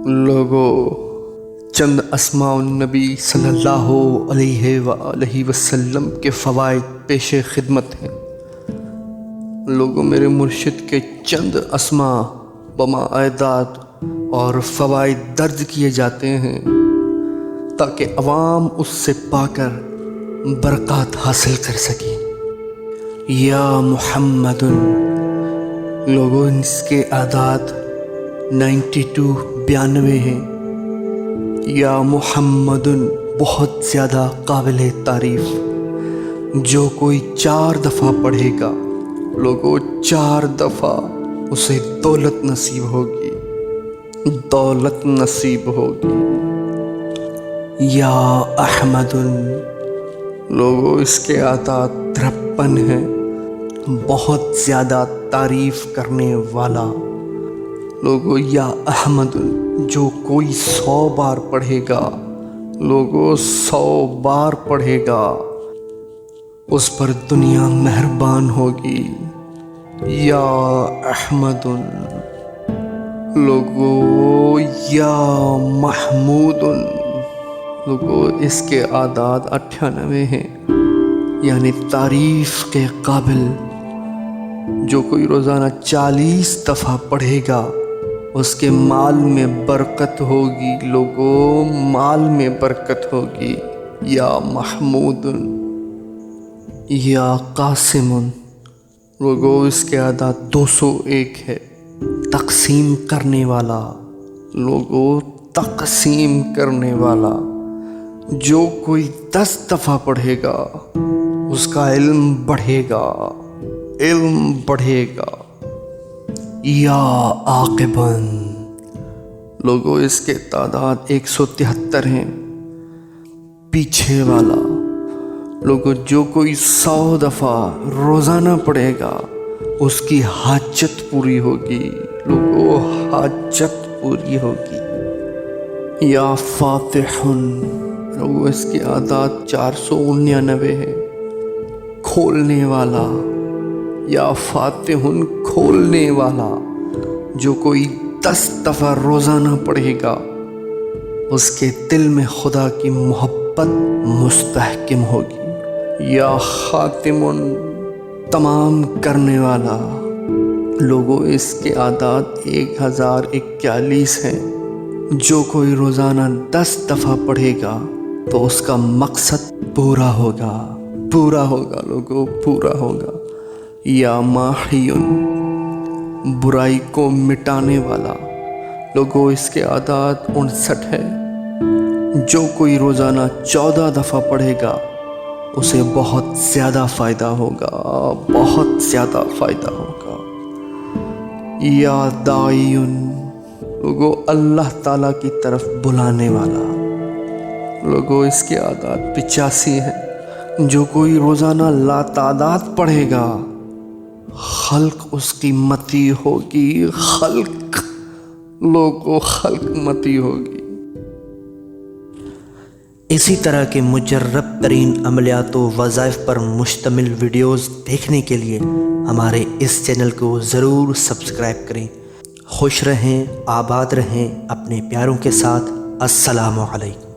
لوگوں، چند اسماء النبی صلی اللہ علیہ وآلہ وسلم کے فوائد پیش خدمت ہیں۔ لوگوں، میرے مرشد کے چند اسماء بمعداد اور فوائد درج کیے جاتے ہیں تاکہ عوام اس سے پا کر برکات حاصل کر سکیں۔ یا محمد، لوگوں اس کے اعداد 92 ہیں۔ یا محمد بہت زیادہ قابل تعریف، جو کوئی 4 دفعہ پڑھے گا لوگوں 4 دفعہ اسے دولت نصیب ہوگی، دولت نصیب ہوگی۔ یا احمد، لوگوں اس کے اعداد 53 ہیں، بہت زیادہ تعریف کرنے والا۔ لوگوں یا احمد جو کوئی 100 بار پڑھے گا لوگوں 100 بار پڑھے گا، اس پر دنیا مہربان ہوگی۔ یا احمد، لوگوں یا محمود، لوگوں اس کے اعداد 98 ہیں، یعنی تعریف کے قابل۔ جو کوئی روزانہ 40 دفعہ پڑھے گا اس کے مال میں برکت ہوگی، لوگوں مال میں برکت ہوگی۔ یا محمود یا قاسم، لوگوں اس کے اعداد 201 ہے، تقسیم کرنے والا، لوگوں تقسیم کرنے والا۔ جو کوئی 10 دفعہ پڑھے گا اس کا علم بڑھے گا، علم بڑھے گا۔ یا عاقباً، لوگوں اس کے تعداد 173 ہیں، پیچھے والا۔ لوگوں جو کوئی 100 دفعہ روزانہ پڑھے گا اس کی حاجت پوری ہوگی، لوگوں حاجت پوری ہوگی۔ یا فاتح، لوگوں اس کی اعداد 499 ہے، کھولنے والا۔ یا فاتح، کھولنے والا۔ جو کوئی 10 دفعہ روزانہ پڑھے گا اس کے دل میں خدا کی محبت مستحکم ہوگی۔ یا خاتم، تمام کرنے والا۔ لوگوں اس کے اعداد 1041 ہیں۔ جو کوئی روزانہ 10 دفعہ پڑھے گا تو اس کا مقصد پورا ہوگا، پورا ہوگا، لوگوں پورا ہوگا۔ یا ماحی، برائی کو مٹانے والا۔ لوگوں اس کے اعداد 59 ہے۔ جو کوئی روزانہ 14 دفعہ پڑھے گا اسے بہت زیادہ فائدہ ہوگا، بہت زیادہ فائدہ ہوگا۔ یا داعی، لوگوں اللہ تعالیٰ کی طرف بلانے والا۔ لوگوں اس کے اعداد 85 ہیں۔ جو کوئی روزانہ لاتعداد پڑھے گا خلق اس کی متی ہوگی، خلق، لوگوں خلق متی ہوگی۔ اسی طرح کے مجرب ترین عملیات و وظائف پر مشتمل ویڈیوز دیکھنے کے لیے ہمارے اس چینل کو ضرور سبسکرائب کریں۔ خوش رہیں، آباد رہیں اپنے پیاروں کے ساتھ۔ السلام علیکم۔